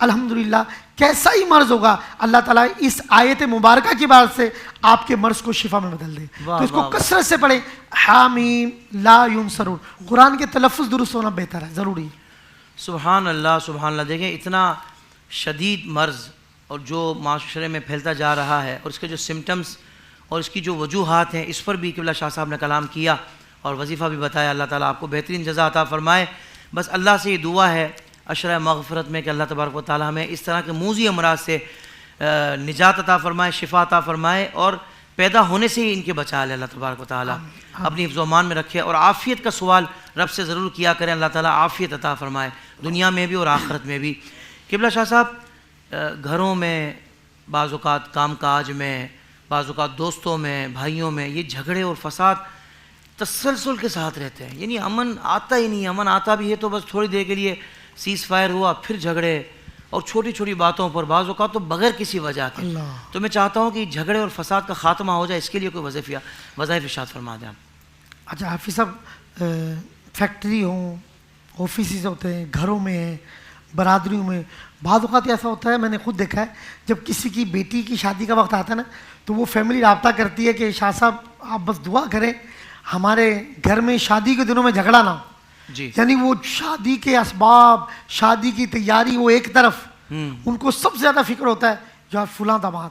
الحمدللہ کیسا ہی مرض ہوگا اللہ تعالیٰ اس آیت مبارکہ کی بات سے آپ کے مرض کو شفا میں بدل دے. تو اس کو کثرت سے پڑھیں. حامیم لا ینصرون. قرآن کے تلفظ درست ہونا بہتر ہے, ضروری ہے. سبحان اللہ سبحان اللہ. دیکھیں اتنا شدید مرض اور جو معاشرے میں پھیلتا جا رہا ہے اور اس کے جو سمٹمز اور اس کی جو وجوہات ہیں, اس پر بھی قبلہ شاہ صاحب نے کلام کیا اور وظیفہ بھی بتایا. اللہ تعالیٰ آپ کو بہترین جزا عطا فرمائے. بس اللہ سے یہ دعا ہے عشرہ مغفرت میں کہ اللہ تبارک و تعالیٰ ہمیں اس طرح کے موذی امراض سے نجات عطا فرمائے, شفا عطا فرمائے اور پیدا ہونے سے ہی ان کے بچا لے اللہ تبارک و تعالیٰ. اپنی حفظ و امان میں رکھے اور عافیت کا سوال رب سے ضرور کیا کریں. اللہ تعالیٰ عافیت عطا فرمائے دنیا میں بھی اور آخرت میں بھی. قبلہ شاہ صاحب گھروں میں بعض اوقات کام کاج میں, بعض اوقات دوستوں میں, بھائیوں میں یہ جھگڑے اور فساد تسلسل کے ساتھ رہتے ہیں. یعنی امن آتا ہی نہیں. امن آتا بھی ہے تو بس تھوڑی دیر کے لیے سیز فائر ہوا, پھر جھگڑے اور چھوٹی چھوٹی باتوں پر, بعض اوقات تو بغیر کسی وجہ کے. تو میں چاہتا ہوں کہ جھگڑے اور فساد کا خاتمہ ہو جائے, اس کے لیے کوئی وظائف ارشاد فرما دیں آپ. اچھا حافظ صاحب, فیکٹری ہوں, آفیسز ہوتے ہیں, گھروں میں ہیں, برادریوں میں بعض اوقات ایسا ہوتا ہے, میں نے خود دیکھا ہے, جب کسی کی بیٹی کی شادی کا وقت آتا ہے نا تو وہ فیملی رابطہ کرتی ہے کہ شاہ صاحب آپ بس دعا کریں ہمارے گھر میں شادی کے دنوں میں جھگڑا نہ ہو. جی. یعنی وہ شادی کے اسباب, شادی کی تیاری وہ ایک طرف, ان کو سب سے زیادہ فکر ہوتا ہے یا فلاں داماد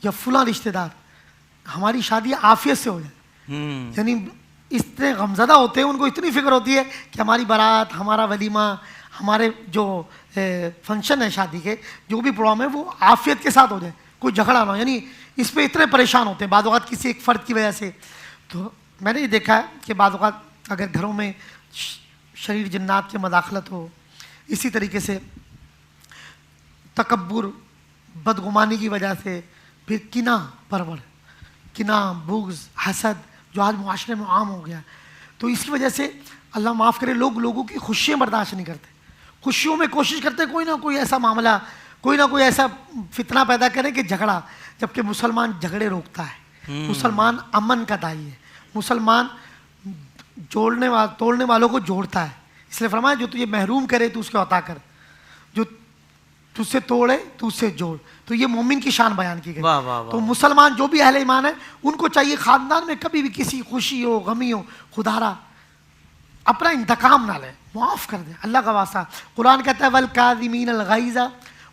یا فلاں رشتہ دار ہماری شادی عافیت سے ہو جائے. یعنی اس طرح غمزدہ ہوتے ہیں, ان کو اتنی فکر ہوتی ہے کہ ہماری بارات, ہمارا ولیمہ, ہمارے جو فنکشن ہے شادی کے, جو بھی پروگرام ہے وہ عافیت کے ساتھ ہو جائے, کوئی جھگڑا نہ ہو. یعنی اس پہ اتنے پریشان ہوتے ہیں بعض اوقات کسی ایک فرد کی وجہ سے. تو میں نے یہ دیکھا ہے کہ بعض اوقات اگر گھروں میں شریر جنات کی مداخلت ہو, اسی طریقے سے تکبر, بدگمانی کی وجہ سے, پھر کینہ پرور, کینہ, بغض, حسد جو آج معاشرے میں عام ہو گیا, تو اس کی وجہ سے اللہ معاف کرے لوگ لوگوں کی خوشیاں برداشت نہیں کرتے. خوشیوں میں کوشش کرتے کوئی نہ کوئی ایسا معاملہ, کوئی نہ کوئی ایسا فتنہ پیدا کرے کہ جھگڑا, جبکہ مسلمان جھگڑے روکتا ہے, مسلمان امن کا داعی ہے, مسلمان توڑنے والوں کو جوڑتا ہے. اس لیے فرمایا جو تجھے محروم کرے تو اس کو عطا کر, جو تجھ سے توڑے تو اس سے جوڑ. تو یہ مومن کی شان بیان کی گئی. تو مسلمان جو بھی اہل ایمان ہے ان کو چاہیے خاندان میں کبھی بھی کسی خوشی ہو, غمی ہو, خدا را اپنا انتقام نہ لے, معاف کر دے اللہ کا واسطہ. قرآن کہتا ہے والکاظمین الغیظ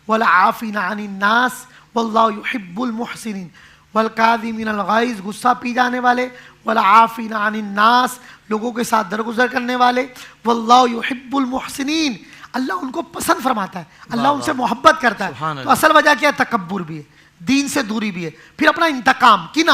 والعافین عن الناس واللہ یحب المحسنین. والکاظمین الغیظ غصہ پی جانے والے, والعافین عن الناس لوگوں کے ساتھ درگزر کرنے والے, واللہ یحب المحسنین اللہ ان کو پسند فرماتا ہے, اللہ ان سے محبت کرتا ہے. تو اصل وجہ کیا ہے؟ تکبر بھی ہے, دین سے دوری بھی ہے, پھر اپنا انتقام, کینہ,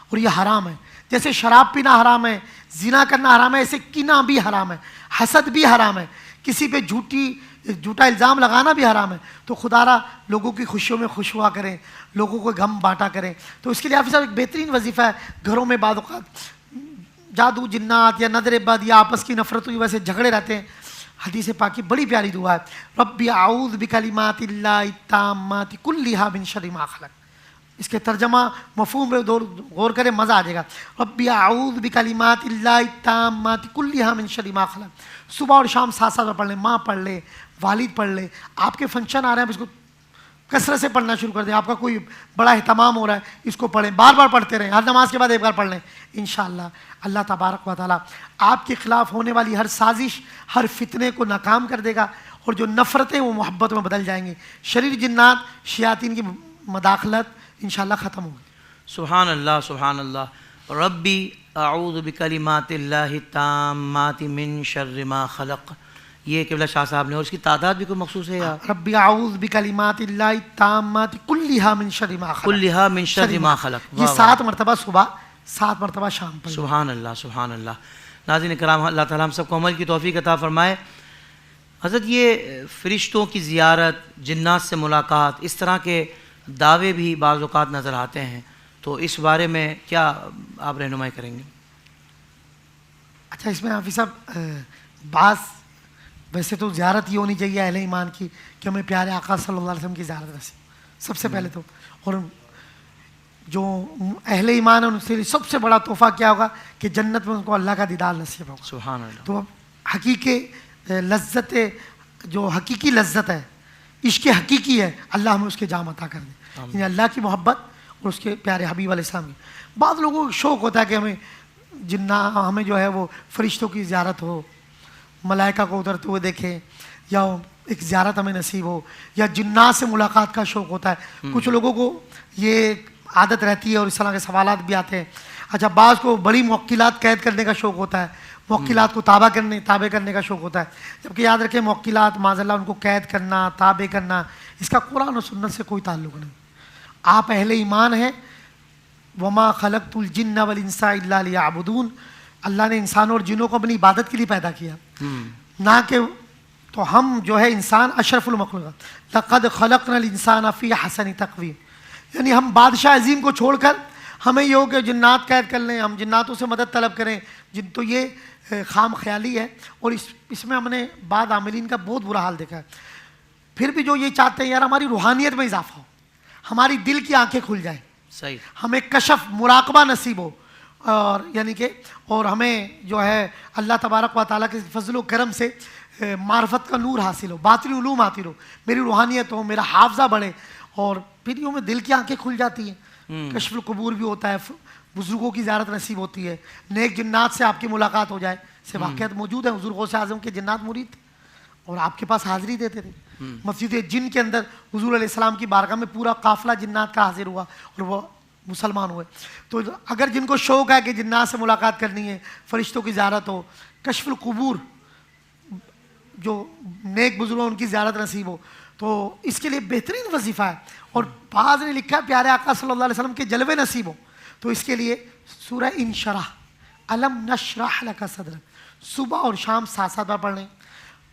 اور یہ حرام ہے. جیسے شراب پینا حرام ہے, زنا کرنا حرام ہے, ایسے کینہ بھی حرام ہے, حسد بھی حرام ہے, کسی پہ جھوٹا الزام لگانا بھی حرام ہے. تو خدا را لوگوں کی خوشیوں میں خوش ہوا کریں, لوگوں کو غم بانٹا کریں. تو اس کے لیے حافظ صاحب ایک بہترین وظیفہ ہے. گھروں میں بعض اوقات جادو, جنات یا نظر بد یا آپس کی نفرتوں کی وجہ سے جھگڑے رہتے ہیں. حدیث پاک کی بڑی پیاری دعا ہے, ربی اعوذ بکلمات اللہ التامات کلھا من شر ما خلق. اس کے ترجمہ مفہوم پہ غور کریں, مزہ آ جائے گا. ربی اعوذ بکلمات اللہ التامات کلھا من شر ما خلق. صبح اور شام ساتھ ساتھ پڑھ لیں, ماں پڑھ لے, والد پڑھ لے. آپ کے فنکشن آ رہے ہیں اس کو کثرت سے پڑھنا شروع کر دیں. آپ کا کوئی بڑا اہتمام ہو رہا ہے اس کو پڑھیں, بار بار پڑھتے رہیں, ہر نماز کے بعد ایک بار پڑھ لیں. انشاءاللہ اللہ تبارک و تعالیٰ آپ کے خلاف ہونے والی ہر سازش, ہر فتنے کو ناکام کر دے گا, اور جو نفرتیں وہ محبت میں بدل جائیں گی. شریر جنات, شیاطین کی مداخلت انشاءاللہ ختم ہوگی. سبحان اللہ سبحان اللہ. ربی اعوذ بکلمات اللہ التامات من شر ما خلق. یہ قبلہ شاہ صاحب نے, اور اس کی تعداد بھی کوئی مخصوص ہے یا ربی اعوذ بکلمات اللہ التامات کلھا من شر ما خلق, کلھا من شر ما خلق. یہ 7 مرتبہ صبح, 7 مرتبہ شام پر. سبحان اللہ سبحان اللہ. ناظرین کرام, اللہ تعالیٰ ہم سب کو عمل کی توفیق عطا فرمائے. حضرت یہ فرشتوں کی زیارت, جنات سے ملاقات, اس طرح کے دعوے بھی بعض اوقات نظر آتے ہیں, تو اس بارے میں کیا آپ رہنمائی کریں گے؟ اچھا, اس میں حافظ صاحب بعض ویسے تو زیارت یہ ہونی چاہیے اہل ایمان کی کہ ہمیں پیارے آقا صلی اللہ علیہ وسلم کی زیارت رسے سب سے پہلے تو. اور جو اہل ایمان ہے ان سے سب سے بڑا تحفہ کیا ہوگا کہ جنت میں ان کو اللہ کا دیدار نصیب ہوگا. سبحان اللہ. تو حقیقی لذت, جو حقیقی لذت ہے عشق حقیقی ہے اللہ ہمیں اس کے جام عطا کر دے، یعنی اللہ کی محبت اور اس کے پیارے حبیب علیہ السلام کی۔ بعض لوگوں کو شوق ہوتا ہے کہ ہمیں جو ہے وہ فرشتوں کی زیارت ہو، ملائکہ کو اترتے ہوئے دیکھیں، یا ایک زیارت ہمیں نصیب ہو، یا جنات سے ملاقات کا شوق ہوتا ہے۔ کچھ لوگوں کو یہ عادت رہتی ہے اور اس طرح کے سوالات بھی آتے ہیں۔ اچھا، بعض کو بڑی موکلات قید کرنے کا شوق ہوتا ہے، موکلات کو تابع کرنے کا شوق ہوتا ہے، جبکہ یاد رکھیں موکلات معاذ اللہ ان کو قید کرنا، تابع کرنا، اس کا قرآن و سنت سے کوئی تعلق نہیں۔ آپ اہل ایمان ہیں، وما خلقت الجن والانس الا لیعبدون، اللہ نے انسانوں اور جنوں کو اپنی عبادت کے لیے پیدا کیا، نہ کہ تو ہم جو ہے انسان اشرف المخلوقات، لقد خلقنا الانسان فی احسن تقویم، یعنی ہم بادشاہ عظیم کو چھوڑ کر ہمیں یہ ہو کہ جنات قید کر لیں، ہم جناتوں سے مدد طلب کریں، تو یہ خام خیالی ہے، اور اس میں ہم نے بعض عاملین کا بہت برا حال دیکھا ہے۔ پھر بھی جو یہ چاہتے ہیں یار ہماری روحانیت میں اضافہ ہو، ہماری دل کی آنکھیں کھل جائیں، صحیح، ہمیں کشف مراقبہ نصیب ہو، اور یعنی کہ اور ہمیں جو ہے اللہ تبارک و تعالیٰ کے فضل و کرم سے معرفت کا نور حاصل ہو، باطنی علوم حاصل ہو، میری روحانیت ہو، میرا حافظہ بڑھے، اور پھر یوں میں دل کی آنکھیں کھل جاتی ہیں، کشف القبور بھی ہوتا ہے، بزرگوں کی زیارت نصیب ہوتی ہے، نیک جنات سے آپ کی ملاقات ہو جائے، سے واقعات موجود ہیں۔ حضور غوث اعظم کے جنات مرید تھے اور آپ کے پاس حاضری دیتے تھے۔ مسجد جن کے اندر حضور علیہ السلام کی بارگاہ میں پورا قافلہ جنات کا حاضر ہوا اور وہ مسلمان ہوئے۔ تو اگر جن کو شوق ہے کہ جنات سے ملاقات کرنی ہے، فرشتوں کی زیارت ہو، کشف القبور جو نیک بزرگ ان کی زیارت نصیب ہو، تو اس کے لیے بہترین وظیفہ ہے۔ اور بعض نے لکھا ہے پیارے آقا صلی اللہ علیہ وسلم کے جلوے نصیب ہو، تو اس کے لیے سورہ انشرح، الم نشرح لک صدرک، صبح اور شام 7 بار پڑھ لیں،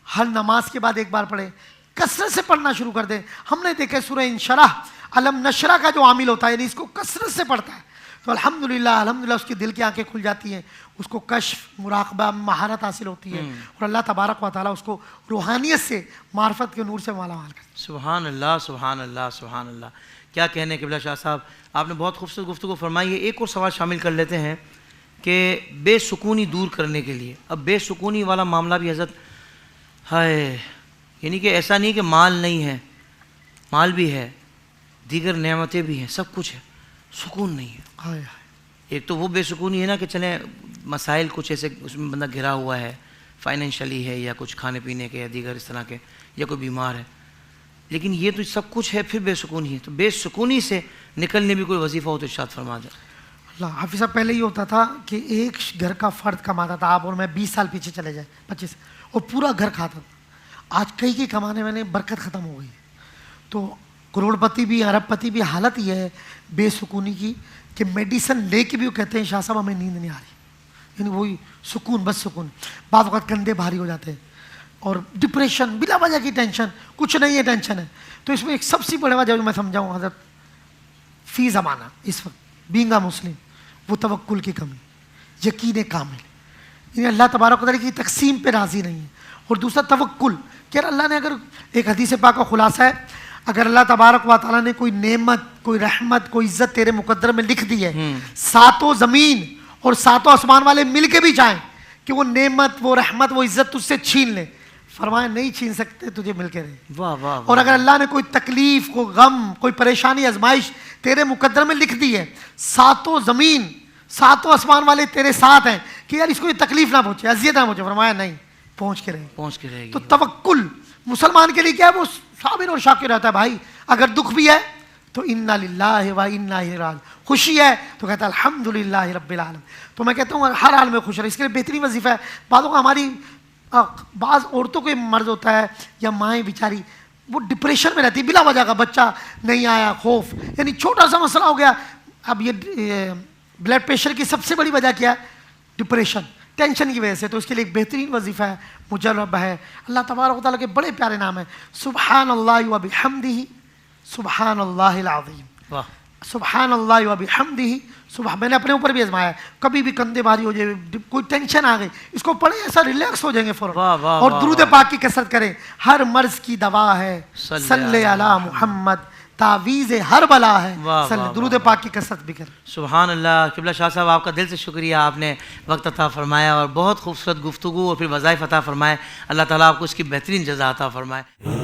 ہر نماز کے بعد 1 بار پڑھیں، کثرت سے پڑھنا شروع کر دیں۔ ہم نے دیکھا سورہ انشرح، الم نشرح کا جو عامل ہوتا ہے یعنی اس کو کثرت سے پڑھتا ہے تو الحمدللہ اس کی دل کی آنکھیں کھل جاتی ہیں، اس کو کشف، مراقبہ، مہارت حاصل ہوتی ہے، اور اللہ تبارک و تعالیٰ اس کو روحانیت سے، معرفت کے نور سے مالا مال کرتا ہے۔ سبحان اللہ، سبحان اللہ، سبحان اللہ، کیا کہنے قبلہ شاہ صاحب، آپ نے بہت خوبصورت گفتگو فرمائی ہے۔ ایک اور سوال شامل کر لیتے ہیں کہ بے سکونی دور کرنے کے لیے، اب بے سکونی والا معاملہ بھی حضرت ہے، یعنی کہ ایسا نہیں کہ مال نہیں ہے، مال بھی ہے، دیگر نعمتیں بھی ہیں، سب کچھ ہے، سکون نہیں ہے۔ ایک تو وہ بے سکونی ہے نا کہ چلیں مسائل کچھ ایسے اس میں بندہ گھرا ہوا ہے، فائنینشلی ہے یا کچھ کھانے پینے کے یا دیگر اس طرح کے، یا کوئی بیمار ہے، لیکن یہ تو سب کچھ ہے پھر بے سکونی ہے، تو بے سکونی سے نکلنے بھی کوئی وظیفہ ہو تو ارشاد فرما دیں۔ اللہ حافظ صاحب، پہلے یہ ہوتا تھا کہ ایک گھر کا فرد کماتا تھا، آپ اور میں 20 سال پیچھے چلے جائیں، 25، اور پورا گھر کھاتا تھا۔ آج کئی کے کمانے میں نے برکت ختم ہو گئی، تو کروڑ پتی بھی، ارب پتی بھی، حالت یہ ہے بے سکونی کی کہ میڈیسن لے کے بھی وہ کہتے ہیں شاہ صاحب ہمیں نیند نہیں آ رہی، یعنی وہی سکون، بس سکون۔ بعض اوقات کندھے بھاری ہو جاتے ہیں، اور ڈپریشن، بلا وجہ کی ٹینشن، کچھ نہیں ہے ٹینشن ہے۔ تو اس میں ایک سب سے بڑی وجہ جو میں سمجھاؤں حضرت، فی زمانہ اس وقت بینگا مسلم، وہ توکل کی کمی، یقین کامل، یعنی اللہ تبارک و تعالیٰ کی تقسیم پہ راضی نہیں ہے۔ اور دوسرا توکل، کہ اللہ نے اگر، ایک حدیث پاک کا خلاصہ ہے، اگر اللہ تبارک و تعالیٰ نے کوئی نعمت، کوئی رحمت، کوئی عزت تیرے مقدر میں لکھ دی ہے، 7 زمین اور 7 آسمان والے مل کے بھی چاہیں کہ وہ نعمت، وہ رحمت، وہ عزت تجھ سے چھین لیں، فرمایا نہیں چھین سکتے، تجھے مل کے رہے۔ واہ واہ۔ اور اگر اللہ نے کوئی تکلیف، کوئی غم، کوئی پریشانی، آزمائش تیرے مقدر میں لکھ دی ہے، 7 زمین، 7 آسمان والے تیرے ساتھ ہیں کہ یار اس کو یہ تکلیف نہ پہنچے، اذیت نہ پہنچے، فرمایا نہیں، پہنچ کے رہے گی۔ تو توکل مسلمان کے لیے کیا ہے؟ وہ صابر اور شاکر رہتا ہے۔ بھائی اگر دکھ بھی ہے تو انا للہ و انا الیہ راجعون، خوشی ہے تو کہتا ہے الحمدللہ رب العالمین۔ تو میں کہتا ہوں ہر حال میں خوش رہے، اس کے لیے بہترین وظیفہ ہے۔ بعضوں کا، ہماری بعض عورتوں کو مرض ہوتا ہے، یا مائیں بیچاری وہ ڈپریشن میں رہتی ہے، بلا وجہ کا بچہ نہیں آیا، خوف، یعنی چھوٹا سا مسئلہ ہو گیا۔ اب یہ بلڈ پریشر کی سب سے بڑی وجہ کیا ہے؟ ڈپریشن، ٹینشن کی وجہ سے۔ تو اس کے لیے ایک بہترین وظیفہ ہے، مجرب ہے۔ اللہ تبارک و تعالیٰ کے بڑے پیارے نام ہیں، سبحان اللہ و بحمدہ، سبحان اللہ العظیم، سبحان اللہ و بحمدہ۔ میں نے اپنے اوپر بھی آزمایا ہے، کبھی بھی کندھے بھاری ہو جائے، کوئی ٹینشن آ گئی، اس کو پڑھیں، ایسا ریلیکس ہو جائیں گے فوراً۔ اور درود پاک کی کثرت کریں، ہر مرض کی دوا ہے، صلی علی محمد، تعویذ ہر بلا ہے، درود پاک کی کثرت بھی کریں۔ سبحان اللہ۔ قبلہ شاہ صاحب آپ کا دل سے شکریہ، آپ نے وقت عطا فرمایا اور بہت خوبصورت گفتگو اور پھر وظائف عطا فرمائے۔ اللہ تعالیٰ آپ کو اس کی بہترین جزا عطا فرمائے۔